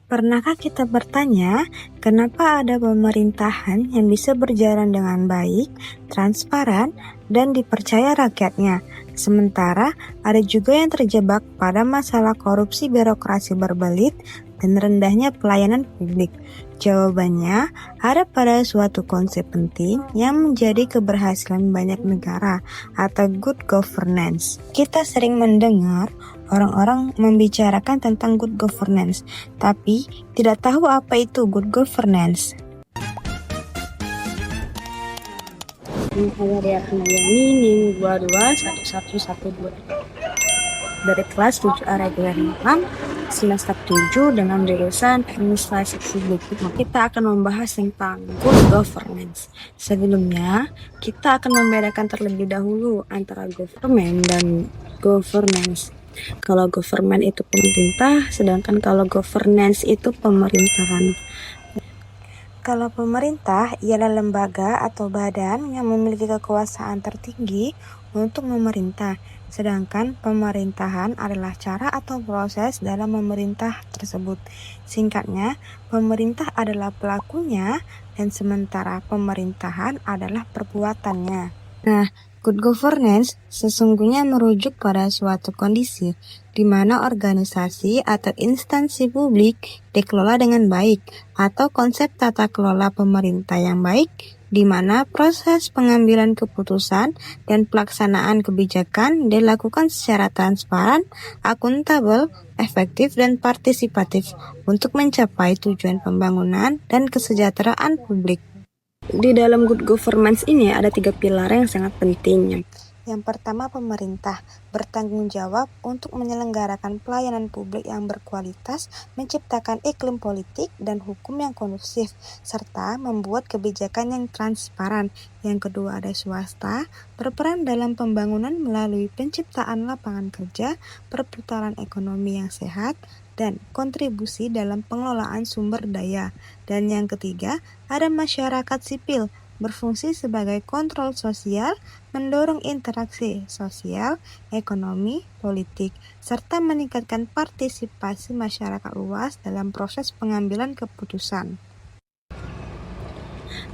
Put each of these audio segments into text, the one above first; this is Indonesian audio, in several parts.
Pernahkah kita bertanya, kenapa ada pemerintahan yang bisa berjalan dengan baik, transparan, dan dipercaya rakyatnya? Sementara ada juga yang terjebak pada masalah korupsi birokrasi berbelit dan rendahnya pelayanan publik. Jawabannya ada pada suatu konsep penting yang menjadi keberhasilan banyak negara atau good governance. Kita sering mendengar orang-orang membicarakan tentang good governance, tapi tidak tahu apa itu good governance. Saya Ning 221112 dari kelas 7A reguler 6 semester 7 dengan jurusan administrasi publik. Kita akan membahas tentang good governance. Sebelumnya, kita akan membedakan terlebih dahulu antara government dan governance. Kalau government itu pemerintah, sedangkan kalau governance itu pemerintahan. Kalau pemerintah ialah lembaga atau badan yang memiliki kekuasaan tertinggi untuk memerintah, sedangkan pemerintahan adalah cara atau proses dalam memerintah tersebut. Singkatnya, pemerintah adalah pelakunya dan sementara pemerintahan adalah perbuatannya. Nah, good governance sesungguhnya merujuk pada suatu kondisi di mana organisasi atau instansi publik dikelola dengan baik, atau konsep tata kelola pemerintah yang baik, di mana proses pengambilan keputusan dan pelaksanaan kebijakan dilakukan secara transparan, akuntabel, efektif, dan partisipatif untuk mencapai tujuan pembangunan dan kesejahteraan publik. Di dalam good governance ini ada 3 pilar yang sangat penting. Yang pertama, pemerintah bertanggung jawab untuk menyelenggarakan pelayanan publik yang berkualitas, menciptakan iklim politik dan hukum yang kondusif, serta membuat kebijakan yang transparan. Yang kedua, ada swasta, berperan dalam pembangunan melalui penciptaan lapangan kerja, perputaran ekonomi yang sehat, dan kontribusi dalam pengelolaan sumber daya. Dan yang ketiga, ada masyarakat sipil, berfungsi sebagai kontrol sosial, mendorong interaksi sosial, ekonomi, politik, serta meningkatkan partisipasi masyarakat luas dalam proses pengambilan keputusan.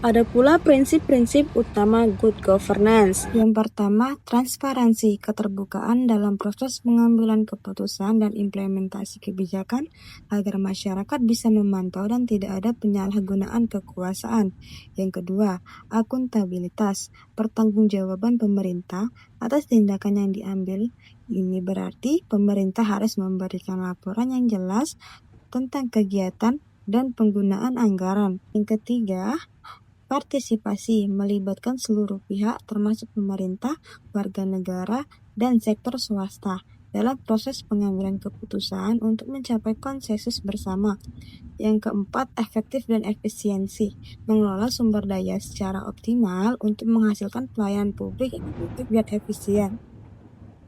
Ada pula prinsip-prinsip utama good governance. Yang pertama, transparansi, keterbukaan dalam proses pengambilan keputusan dan implementasi kebijakan agar masyarakat bisa memantau dan tidak ada penyalahgunaan kekuasaan. Yang kedua, akuntabilitas, pertanggungjawaban pemerintah atas tindakan yang diambil. Ini berarti pemerintah harus memberikan laporan yang jelas tentang kegiatan dan penggunaan anggaran. Yang ketiga, partisipasi, melibatkan seluruh pihak termasuk pemerintah, warga negara, dan sektor swasta dalam proses pengambilan keputusan untuk mencapai konsensus bersama. Yang keempat, efektif dan efisiensi, mengelola sumber daya secara optimal untuk menghasilkan pelayanan publik yang efektif dan efisien.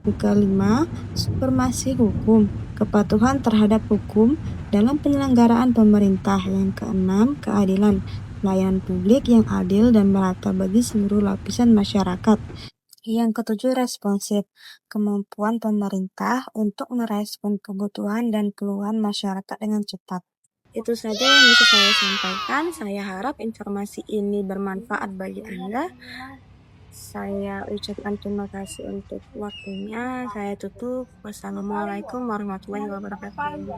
Yang kelima, supremasi hukum, kepatuhan terhadap hukum dalam penyelenggaraan pemerintah. Yang keenam, keadilan, pelayanan publik yang adil dan merata bagi seluruh lapisan masyarakat. Yang ketujuh, responsif, kemampuan pemerintah untuk merespon kebutuhan dan keluhan masyarakat dengan cepat. Itu saja yang bisa saya sampaikan. Saya harap informasi ini bermanfaat bagi Anda. Saya ucapkan terima kasih untuk waktunya. Saya tutup. Wassalamualaikum warahmatullahi wabarakatuh.